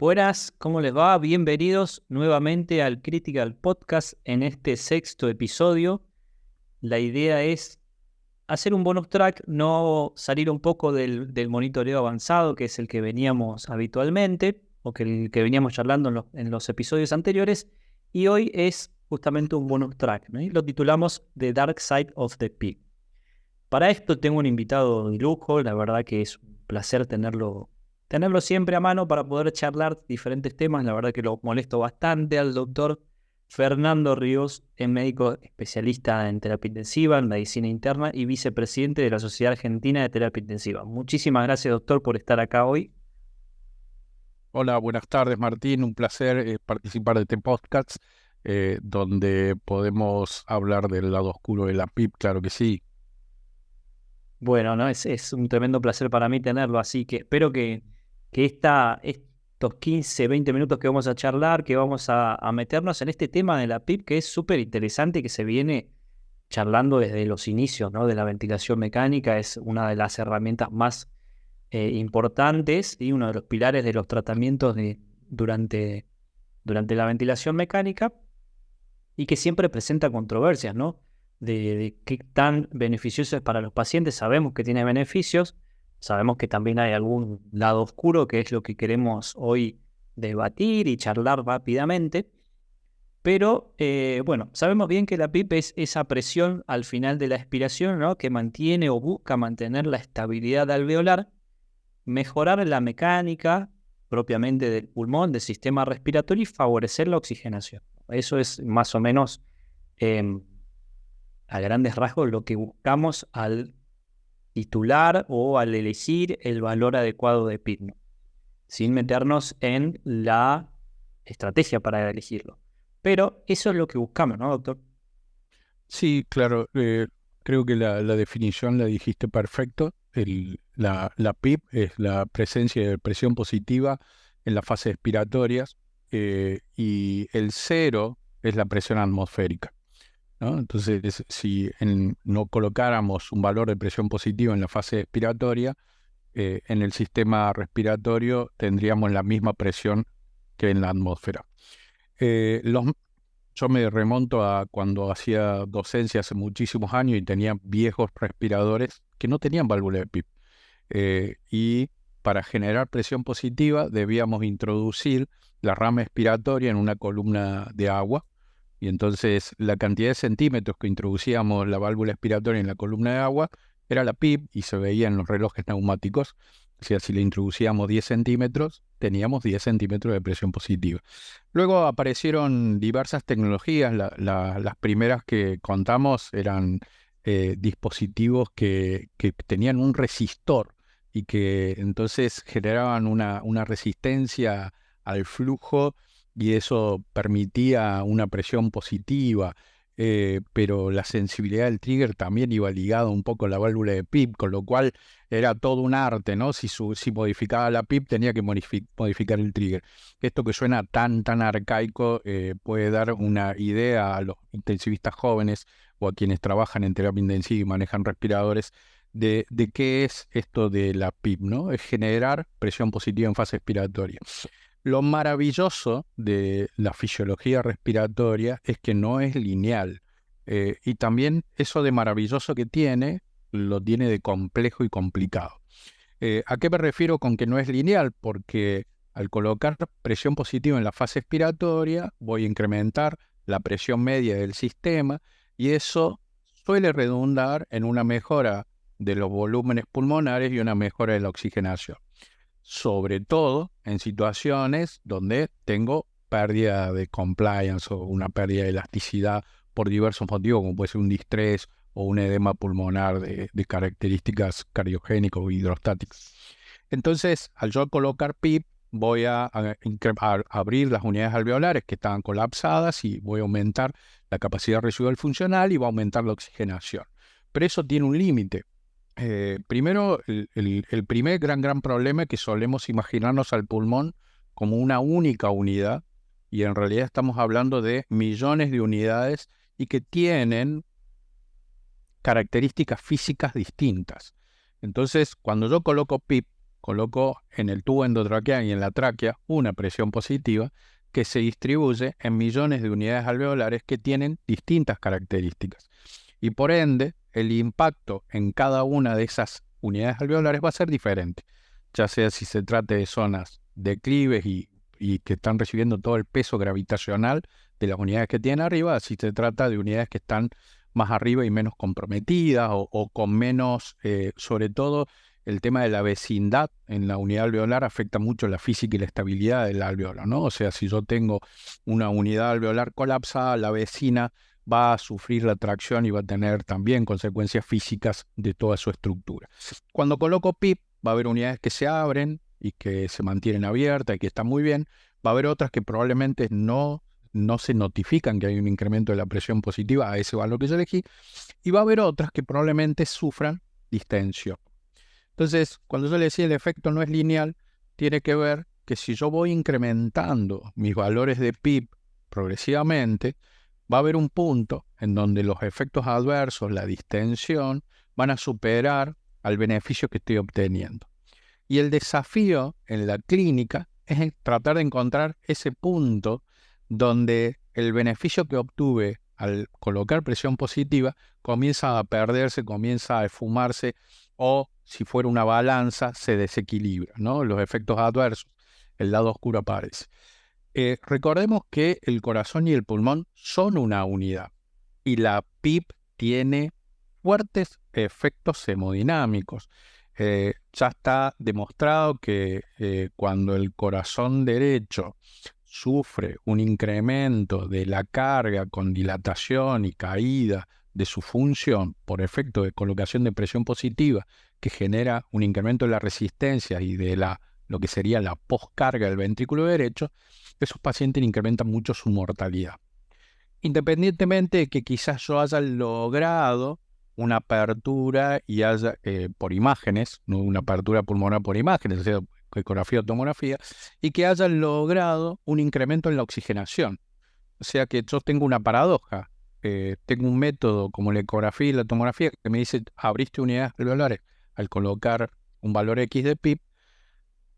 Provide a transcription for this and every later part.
Buenas, ¿cómo les va? Bienvenidos nuevamente al Critical Podcast en este sexto episodio. La idea es hacer un bonus track, no salir un poco del monitoreo avanzado, que es el que veníamos habitualmente, o que el que veníamos charlando en los episodios anteriores, y hoy es justamente un bonus track, ¿no? Y lo titulamos The Dark Side of the Pig. Para esto tengo un invitado de lujo, la verdad que es un placer tenerlo siempre a mano para poder charlar diferentes temas. La verdad que lo molesto bastante al doctor Fernando Ríos, es médico especialista en terapia intensiva, en medicina interna y vicepresidente de la Sociedad Argentina de Terapia Intensiva. Muchísimas gracias, doctor, por estar acá hoy. Hola, buenas tardes, Martín. Un placer participar de este podcast donde podemos hablar del lado oscuro de la PIP, claro que sí. Bueno, ¿no? Es un tremendo placer para mí tenerlo, así que espero que estos 15, 20 minutos que vamos a charlar, que vamos a meternos en este tema de la PIP, que es súper interesante y que se viene charlando desde los inicios, ¿no? De la ventilación mecánica, es una de las herramientas más importantes y uno de los pilares de los tratamientos durante la ventilación mecánica y que siempre presenta controversias, ¿no? De qué tan beneficioso es para los pacientes. Sabemos que tiene beneficios, sabemos que también hay algún lado oscuro, que es lo que queremos hoy debatir y charlar rápidamente. Pero bueno, sabemos bien que la PIP es esa presión al final de la expiración, ¿no? Que mantiene o busca mantener la estabilidad alveolar, mejorar la mecánica propiamente del pulmón, del sistema respiratorio y favorecer la oxigenación. Eso es más o menos em, a grandes rasgos lo que buscamos al titular o al elegir el valor adecuado de PIB, ¿no? Sin meternos en la estrategia para elegirlo. Pero eso es lo que buscamos, ¿no, doctor? Sí, claro, creo que la definición la dijiste perfecto. La PIP es la presencia de presión positiva en las fases expiratorias y el cero es la presión atmosférica, ¿no? Entonces, si no colocáramos un valor de presión positiva en la fase expiratoria, en el sistema respiratorio tendríamos la misma presión que en la atmósfera. Eh, los, yo me remonto a cuando hacía docencia hace muchísimos años y tenía viejos respiradores que no tenían válvula de PIP. Y para generar presión positiva debíamos introducir la rama expiratoria en una columna de agua. Y entonces la cantidad de centímetros que introducíamos la válvula expiratoria en la columna de agua era la PIP y se veía en los relojes neumáticos. O sea, si le introducíamos 10 centímetros, teníamos 10 centímetros de presión positiva. Luego aparecieron diversas tecnologías. Las primeras que contamos eran dispositivos que tenían un resistor y que entonces generaban una resistencia al flujo y eso permitía una presión positiva, pero la sensibilidad del trigger también iba ligada un poco a la válvula de PIP, con lo cual era todo un arte, ¿no? Si modificaba la PIP tenía que modificar el trigger. Esto que suena tan arcaico puede dar una idea a los intensivistas jóvenes o a quienes trabajan en terapia intensiva y manejan respiradores de qué es esto de la PIP, ¿no? Es generar presión positiva en fase expiratoria. Lo maravilloso de la fisiología respiratoria es que no es lineal. Y también eso de maravilloso que tiene, lo tiene de complejo y complicado. ¿A qué me refiero con que no es lineal? Porque al colocar presión positiva en la fase expiratoria, voy a incrementar la presión media del sistema y eso suele redundar en una mejora de los volúmenes pulmonares y una mejora de la oxigenación, sobre todo en situaciones donde tengo pérdida de compliance o una pérdida de elasticidad por diversos motivos, como puede ser un distrés o un edema pulmonar de características cardiogénicas o hidrostáticas. Entonces, al yo colocar PIP, voy a abrir las unidades alveolares que estaban colapsadas y voy a aumentar la capacidad residual funcional y va a aumentar la oxigenación. Pero eso tiene un límite. Primero, el primer gran problema es que solemos imaginarnos al pulmón como una única unidad y en realidad estamos hablando de millones de unidades y que tienen características físicas distintas. Entonces, cuando yo coloco PIP, Colocó en el tubo endotraqueal y en la tráquea una presión positiva que se distribuye en millones de unidades alveolares que tienen distintas características. Y por ende, el impacto en cada una de esas unidades alveolares va a ser diferente, ya sea si se trate de zonas declives y que están recibiendo todo el peso gravitacional de las unidades que tienen arriba, si se trata de unidades que están más arriba y menos comprometidas o con menos, sobre todo el tema de la vecindad en la unidad alveolar afecta mucho la física y la estabilidad del alveolo, ¿no? O sea, si yo tengo una unidad alveolar colapsada, la vecina va a sufrir la tracción y va a tener también consecuencias físicas de toda su estructura. Cuando coloco PIP, va a haber unidades que se abren y que se mantienen abiertas y que están muy bien. Va a haber otras que probablemente no se notifican que hay un incremento de la presión positiva a ese valor que yo elegí. Y va a haber otras que probablemente sufran distensión. Entonces, cuando yo le decía el efecto no es lineal, tiene que ver que si yo voy incrementando mis valores de PIP progresivamente, va a haber un punto en donde los efectos adversos, la distensión, van a superar al beneficio que estoy obteniendo. Y el desafío en la clínica es tratar de encontrar ese punto donde el beneficio que obtuve al colocar presión positiva comienza a perderse, comienza a esfumarse o, si fuera una balanza, se desequilibra, ¿no? Los efectos adversos, el lado oscuro aparece. Recordemos que el corazón y el pulmón son una unidad y la PIP tiene fuertes efectos hemodinámicos. Ya está demostrado que cuando el corazón derecho sufre un incremento de la carga con dilatación y caída de su función por efecto de colocación de presión positiva, que genera un incremento de la resistencia y de lo que sería la poscarga del ventrículo derecho, esos pacientes incrementan mucho su mortalidad. Independientemente de que quizás yo haya logrado una apertura y haya, por imágenes, no una apertura pulmonar por imágenes, o sea, ecografía o tomografía, y que haya logrado un incremento en la oxigenación. O sea que yo tengo una paradoja. Tengo un método como la ecografía y la tomografía que me dice, abriste unidades alveolares al colocar un valor X de PIP,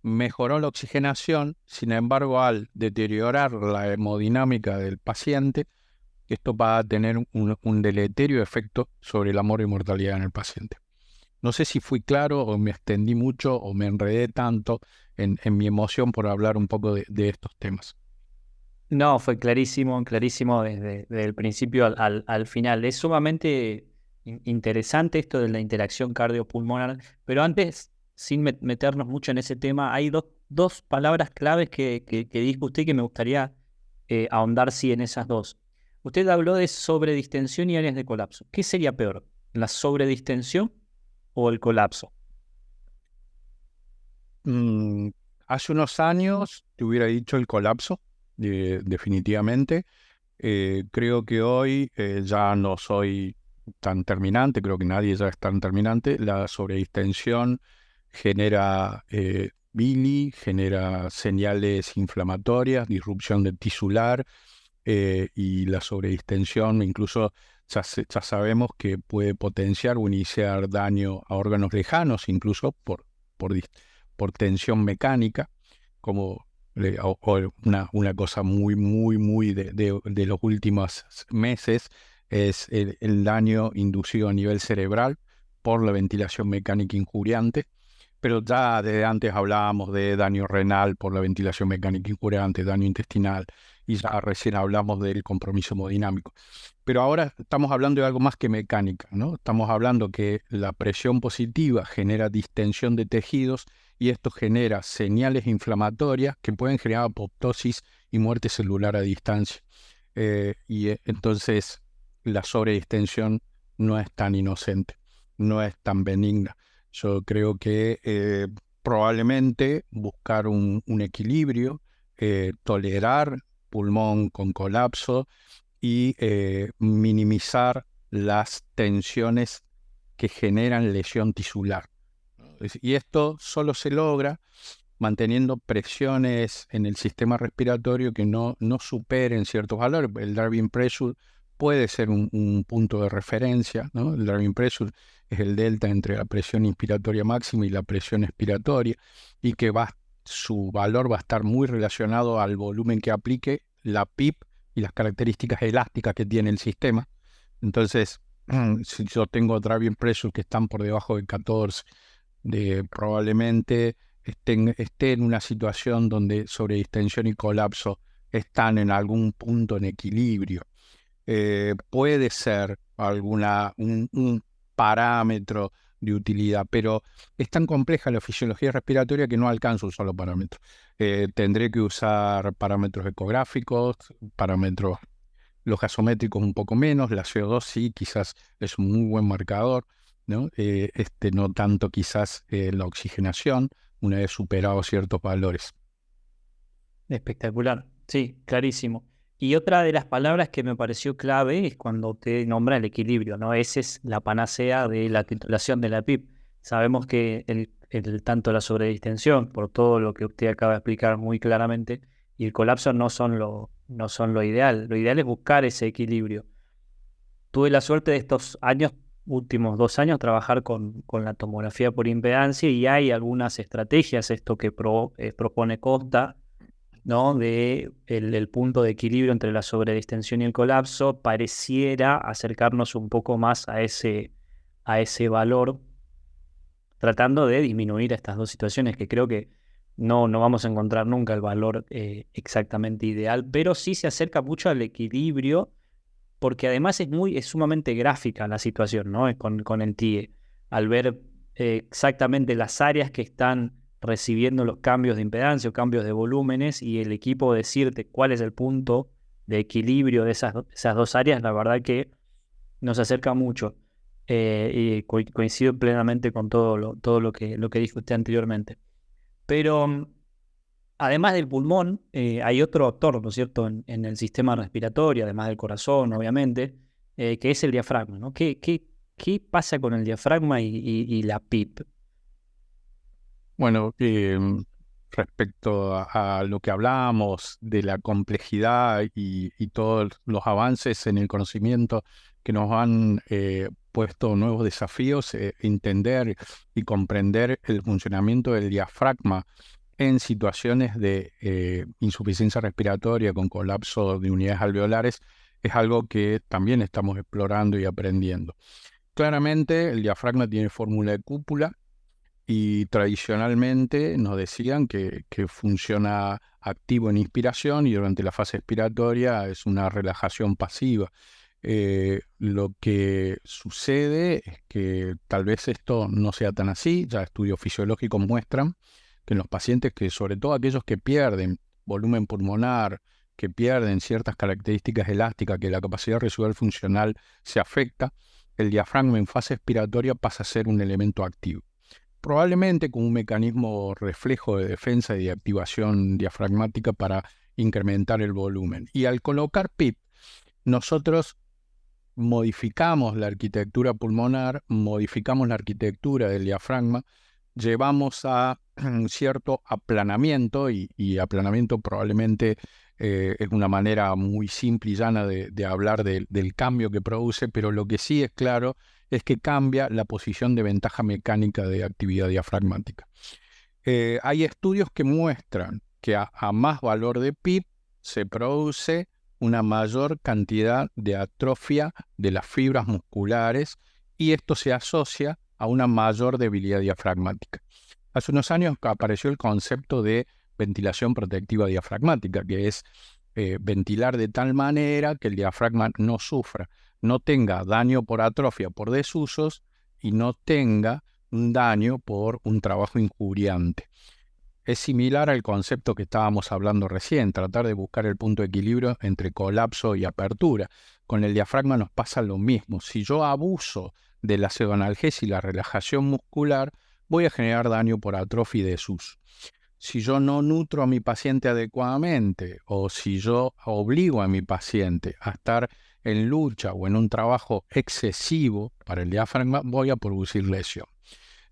mejoró la oxigenación, sin embargo, al deteriorar la hemodinámica del paciente, esto va a tener un deleterio efecto sobre la mortalidad en el paciente. No sé si fui claro o me extendí mucho o me enredé tanto en mi emoción por hablar un poco de estos temas. No, fue clarísimo, clarísimo desde el principio al final. Es sumamente interesante esto de la interacción cardiopulmonar, pero antes, sin meternos mucho en ese tema, hay dos palabras claves que dijo usted que me gustaría ahondar, sí, en esas dos. Usted habló de sobredistensión y áreas de colapso. ¿Qué sería peor, la sobredistensión o el colapso? Hace unos años te hubiera dicho el colapso, definitivamente. Creo que hoy ya no soy tan terminante, creo que nadie ya es tan terminante. La sobredistensión genera bili, genera señales inflamatorias, disrupción del tisular y la sobredistensión incluso ya sabemos que puede potenciar o iniciar daño a órganos lejanos, incluso por, por tensión mecánica, como o una cosa muy de los últimos meses es el daño inducido a nivel cerebral por la ventilación mecánica injuriante, pero ya desde antes hablábamos de daño renal por la ventilación mecánica injuriante, daño intestinal, y ya recién hablamos del compromiso hemodinámico. Pero ahora estamos hablando de algo más que mecánica, ¿no? Estamos hablando que la presión positiva genera distensión de tejidos y esto genera señales inflamatorias que pueden generar apoptosis y muerte celular a distancia. Entonces la sobredistensión no es tan inocente, no es tan benigna. Yo creo que probablemente buscar un equilibrio, tolerar pulmón con colapso y minimizar las tensiones que generan lesión tisular. Y esto solo se logra manteniendo presiones en el sistema respiratorio que no superen ciertos valores. El Darwin Pressure puede ser un punto de referencia, ¿no? El driving pressure es el delta entre la presión inspiratoria máxima y la presión expiratoria, y que su valor va a estar muy relacionado al volumen que aplique, la PIP y las características elásticas que tiene el sistema. Entonces, si yo tengo driving pressure que están por debajo de 14, probablemente esté en una situación donde sobredistensión y colapso están en algún punto en equilibrio. Puede ser un parámetro de utilidad, pero es tan compleja la fisiología respiratoria que no alcanza un solo parámetro. Tendré que usar parámetros ecográficos, parámetros los gasométricos un poco menos, la CO2 sí, quizás es un muy buen marcador, ¿no? No tanto quizás la oxigenación, una vez superados ciertos valores. Espectacular, sí, clarísimo. Y otra de las palabras que me pareció clave es cuando te nombra el equilibrio, ¿no? Esa es la panacea de la titulación de la PIP. Sabemos que tanto la sobredistensión, por todo lo que usted acaba de explicar muy claramente, y el colapso no son lo ideal. Lo ideal es buscar ese equilibrio. Tuve la suerte de estos últimos 2 años, trabajar con la tomografía por impedancia, y hay algunas estrategias, esto que propone Costa, ¿no? De el punto de equilibrio entre la sobredistensión y el colapso, pareciera acercarnos un poco más a ese valor, tratando de disminuir estas dos situaciones, que creo que no vamos a encontrar nunca el valor exactamente ideal, pero sí se acerca mucho al equilibrio, porque además es sumamente gráfica la situación, ¿no? Con el TIE, al ver exactamente las áreas que están recibiendo los cambios de impedancia o cambios de volúmenes, y el equipo decirte cuál es el punto de equilibrio de esas dos áreas, la verdad que nos acerca mucho. Y coincido plenamente con todo lo que dijo usted anteriormente. Pero además del pulmón, hay otro actor, ¿no es cierto?, en el sistema respiratorio, además del corazón, obviamente, que es el diafragma, ¿no? ¿Qué pasa con el diafragma y la PIP? Bueno, respecto a lo que hablábamos de la complejidad y todos los avances en el conocimiento que nos han puesto nuevos desafíos, entender y comprender el funcionamiento del diafragma en situaciones de insuficiencia respiratoria con colapso de unidades alveolares es algo que también estamos explorando y aprendiendo. Claramente, el diafragma tiene fórmula de cúpula, y tradicionalmente nos decían que funciona activo en inspiración y durante la fase expiratoria es una relajación pasiva. Lo que sucede es que tal vez esto no sea tan así. Ya estudios fisiológicos muestran que en los pacientes, que sobre todo aquellos que pierden volumen pulmonar, que pierden ciertas características elásticas, que la capacidad residual funcional se afecta, el diafragma en fase expiratoria pasa a ser un elemento activo, probablemente con un mecanismo reflejo de defensa y de activación diafragmática para incrementar el volumen. Y al colocar PIP, nosotros modificamos la arquitectura pulmonar, modificamos la arquitectura del diafragma, llevamos a un cierto aplanamiento, y aplanamiento probablemente es una manera muy simple y llana de hablar del cambio que produce, pero lo que sí es claro es que cambia la posición de ventaja mecánica de actividad diafragmática. Hay estudios que muestran que a más valor de PIP se produce una mayor cantidad de atrofia de las fibras musculares, y esto se asocia a una mayor debilidad diafragmática. Hace unos años apareció el concepto de ventilación protectiva diafragmática, que es ventilar de tal manera que el diafragma no sufra, no tenga daño por atrofia, por desusos, y no tenga un daño por un trabajo injuriante. Es similar al concepto que estábamos hablando recién, tratar de buscar el punto de equilibrio entre colapso y apertura. Con el diafragma nos pasa lo mismo. Si yo abuso de la pseudoanalgesia y la relajación muscular, voy a generar daño por atrofia y desuso. Si yo no nutro a mi paciente adecuadamente, o si yo obligo a mi paciente a estar en lucha o en un trabajo excesivo para el diafragma, voy a producir lesión.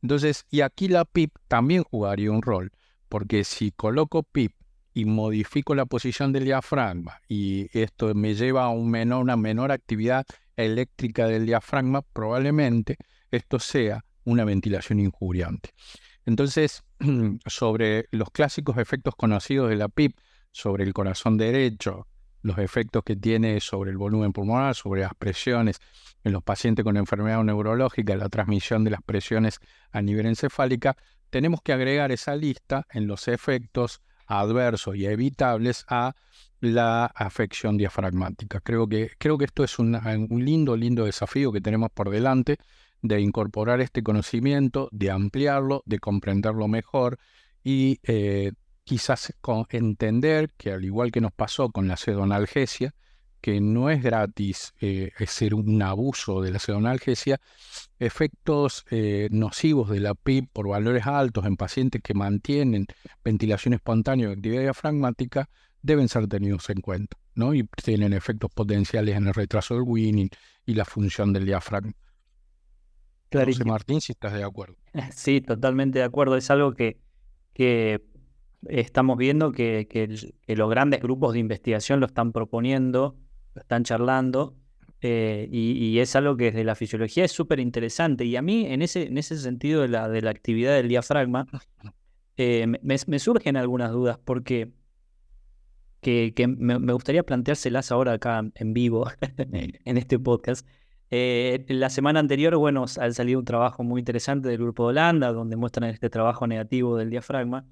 Entonces, y aquí la PIP también jugaría un rol, porque si coloco PIP y modifico la posición del diafragma y esto me lleva a una menor actividad eléctrica del diafragma, probablemente esto sea una ventilación injuriante. Entonces, sobre los clásicos efectos conocidos de la PIP, sobre el corazón derecho, los efectos que tiene sobre el volumen pulmonar, sobre las presiones en los pacientes con enfermedad neurológica, la transmisión de las presiones a nivel encefálica, tenemos que agregar esa lista en los efectos adversos y evitables a la afección diafragmática. Creo que esto es un lindo desafío que tenemos por delante, de incorporar este conocimiento, de ampliarlo, de comprenderlo mejor y quizás entender que, al igual que nos pasó con la pseudonalgesia, que no es gratis ser un abuso de la pseudonalgesia, efectos nocivos de la PIP por valores altos en pacientes que mantienen ventilación espontánea o actividad diafragmática deben ser tenidos en cuenta, ¿no? Y tienen efectos potenciales en el retraso del Winning y la función del diafragma. No sé, Clarísimo. Martín, si estás de acuerdo. Sí, totalmente de acuerdo. Es algo que estamos viendo que los grandes grupos de investigación lo están proponiendo, lo están charlando, y es algo que desde la fisiología es súper interesante. Y a mí, en ese sentido de la actividad del diafragma, me surgen algunas dudas, porque me gustaría planteárselas ahora acá en vivo, en este podcast. La semana anterior, bueno, ha salido un trabajo muy interesante del Grupo de Holanda, donde muestran este trabajo negativo del diafragma.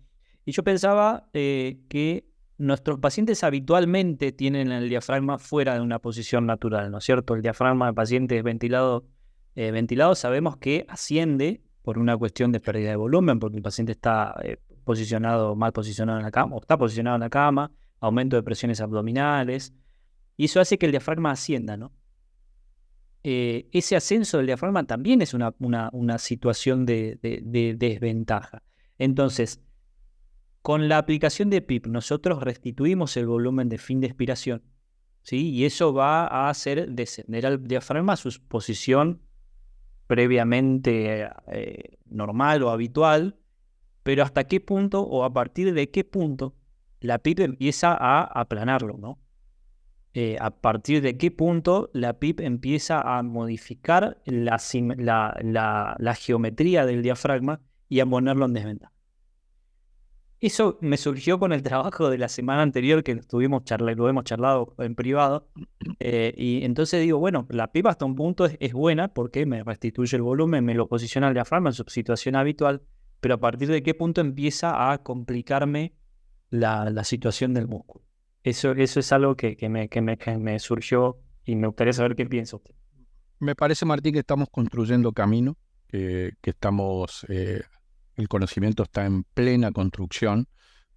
Y yo pensaba que nuestros pacientes habitualmente tienen el diafragma fuera de una posición natural, ¿no es cierto? El diafragma de pacientes ventilado sabemos que asciende por una cuestión de pérdida de volumen, porque el paciente está mal posicionado en la cama, o está posicionado en la cama, aumento de presiones abdominales, y eso hace que el diafragma ascienda, ¿no? Ese ascenso del diafragma también es una situación de desventaja. Entonces, con la aplicación de PIP, nosotros restituimos el volumen de fin de expiración, ¿sí? Y eso va a hacer descender al diafragma a su posición previamente normal o habitual, pero ¿hasta qué punto o a partir de qué punto la PIP empieza a aplanarlo, ¿no? A partir de qué punto la PIP empieza a modificar la geometría del diafragma y a ponerlo en desventaja. Eso me surgió con el trabajo de la semana anterior que lo hemos charlado en privado, y entonces digo, bueno, la PIP hasta un punto es buena porque me restituye el volumen, me lo posiciona el diafragma en su situación habitual, pero a partir de qué punto empieza a complicarme la situación del músculo. Eso es algo que me surgió y me gustaría saber qué piensa usted. Me parece, Martín, que estamos construyendo camino, que estamos, el conocimiento está en plena construcción,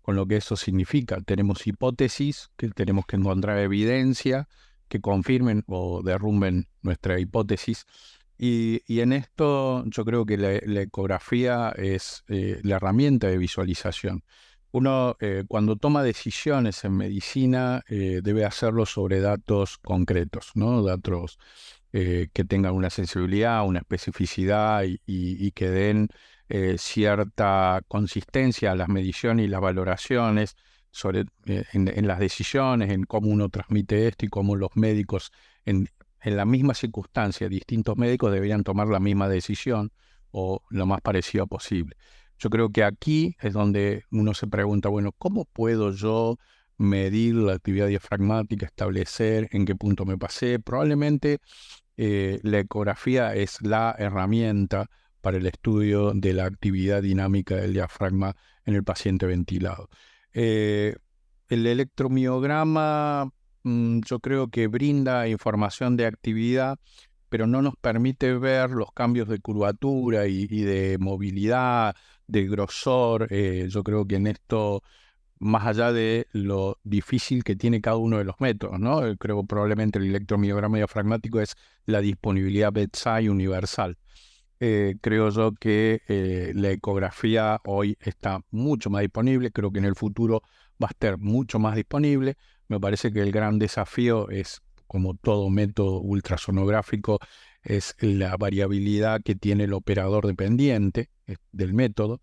con lo que eso significa. Tenemos hipótesis, que tenemos que encontrar evidencia que confirmen o derrumben nuestra hipótesis. Y en esto yo creo que la ecografía es la herramienta de visualización. Uno, cuando toma decisiones en medicina, debe hacerlo sobre datos concretos, ¿no? Datos que tengan una sensibilidad, una especificidad y que den cierta consistencia a las mediciones y las valoraciones en las decisiones, en cómo uno transmite esto y cómo los médicos en la misma circunstancia, distintos médicos deberían tomar la misma decisión o lo más parecido posible. Yo creo que aquí es donde uno se pregunta, bueno, ¿cómo puedo yo medir la actividad diafragmática, establecer en qué punto me pasé? Probablemente la ecografía es la herramienta para el estudio de la actividad dinámica del diafragma en el paciente ventilado. El electromiograma yo creo que brinda información de actividad, pero no nos permite ver los cambios de curvatura y de movilidad, de grosor. Yo creo que en esto, más allá de lo difícil que tiene cada uno de los métodos, ¿no? Creo probablemente el electromiograma diafragmático es la disponibilidad bedside universal. Creo yo que la ecografía hoy está mucho más disponible, creo que en el futuro va a estar mucho más disponible. Me parece que el gran desafío es, como todo método ultrasonográfico, es la variabilidad que tiene el operador dependiente del método,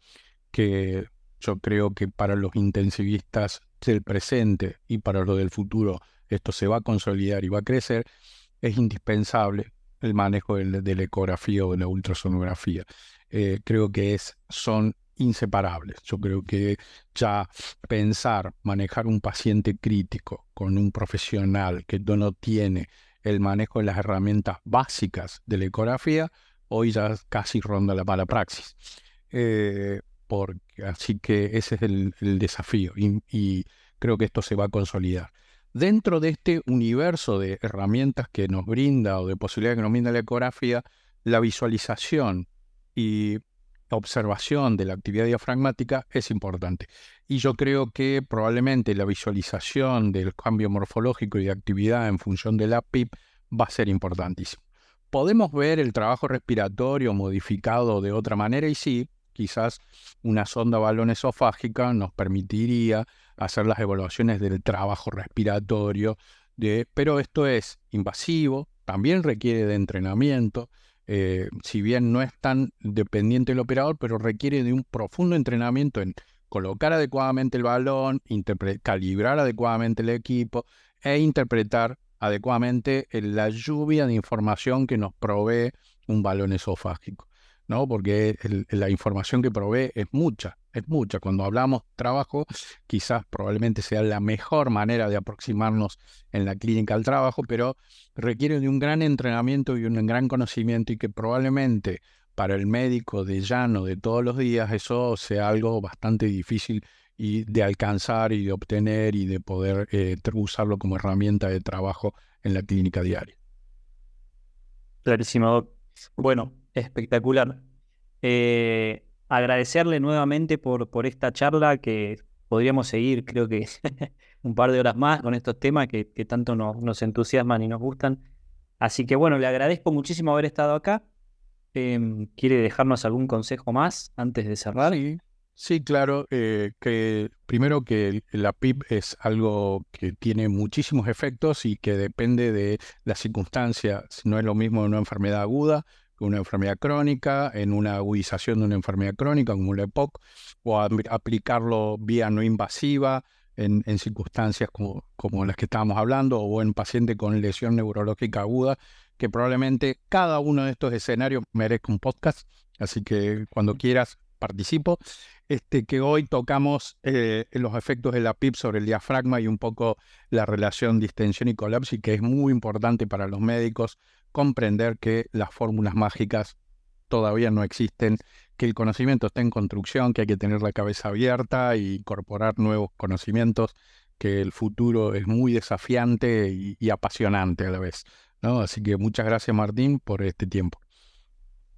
que Yo creo que para los intensivistas del presente y para los del futuro esto se va a consolidar y va a crecer, es indispensable el manejo de la ecografía o de la ultrasonografía. Creo que son inseparables. Yo creo que ya pensar, manejar un paciente crítico con un profesional que no tiene el manejo de las herramientas básicas de la ecografía, hoy ya casi ronda la mala praxis. Así que ese es el desafío y creo que esto se va a consolidar. Dentro de este universo de herramientas que nos brinda o de posibilidades que nos brinda la ecografía, la visualización y observación de la actividad diafragmática es importante. Y yo creo que probablemente la visualización del cambio morfológico y de actividad en función de la PIP va a ser importantísimo. Podemos ver el trabajo respiratorio modificado de otra manera y sí, quizás una sonda balón esofágica nos permitiría hacer las evaluaciones del trabajo respiratorio, pero esto es invasivo, también requiere de entrenamiento, si bien no es tan dependiente del operador, pero requiere de un profundo entrenamiento en colocar adecuadamente el balón, calibrar adecuadamente el equipo e interpretar adecuadamente la lluvia de información que nos provee un balón esofágico, ¿no? Porque la información que provee es mucha, es mucha. Cuando hablamos trabajo, quizás probablemente sea la mejor manera de aproximarnos en la clínica al trabajo, pero requiere de un gran entrenamiento y un gran conocimiento y que probablemente para el médico de llano de todos los días eso sea algo bastante difícil y de alcanzar y de obtener y de poder usarlo como herramienta de trabajo en la clínica diaria. Clarísimo, Doc. Bueno, espectacular. Agradecerle nuevamente por esta charla que podríamos seguir, creo que un par de horas más con estos temas que tanto nos entusiasman y nos gustan. Así que bueno, le agradezco muchísimo haber estado acá. ¿Quiere dejarnos algún consejo más antes de cerrar? Sí, claro, que primero que la PIP es algo que tiene muchísimos efectos y que depende de la circunstancia. No es lo mismo en una enfermedad aguda que una enfermedad crónica, en una agudización de una enfermedad crónica como la EPOC, o aplicarlo vía no invasiva en circunstancias como las que estábamos hablando, o en paciente con lesión neurológica aguda, que probablemente cada uno de estos escenarios merezca un podcast. Así que cuando quieras participo. Que hoy tocamos los efectos de la PIP sobre el diafragma y un poco la relación distensión y colapso, y que es muy importante para los médicos comprender que las fórmulas mágicas todavía no existen, que el conocimiento está en construcción, que hay que tener la cabeza abierta e incorporar nuevos conocimientos, que el futuro es muy desafiante y apasionante a la vez, ¿no? Así que muchas gracias, Martín, por este tiempo.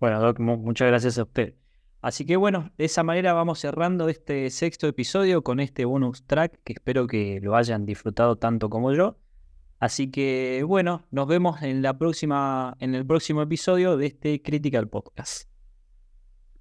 Bueno, Doc, muchas gracias a usted. Así que bueno, de esa manera vamos cerrando este sexto episodio con este bonus track que espero que lo hayan disfrutado tanto como yo. Así que bueno, nos vemos en el próximo episodio de este Critical Podcast.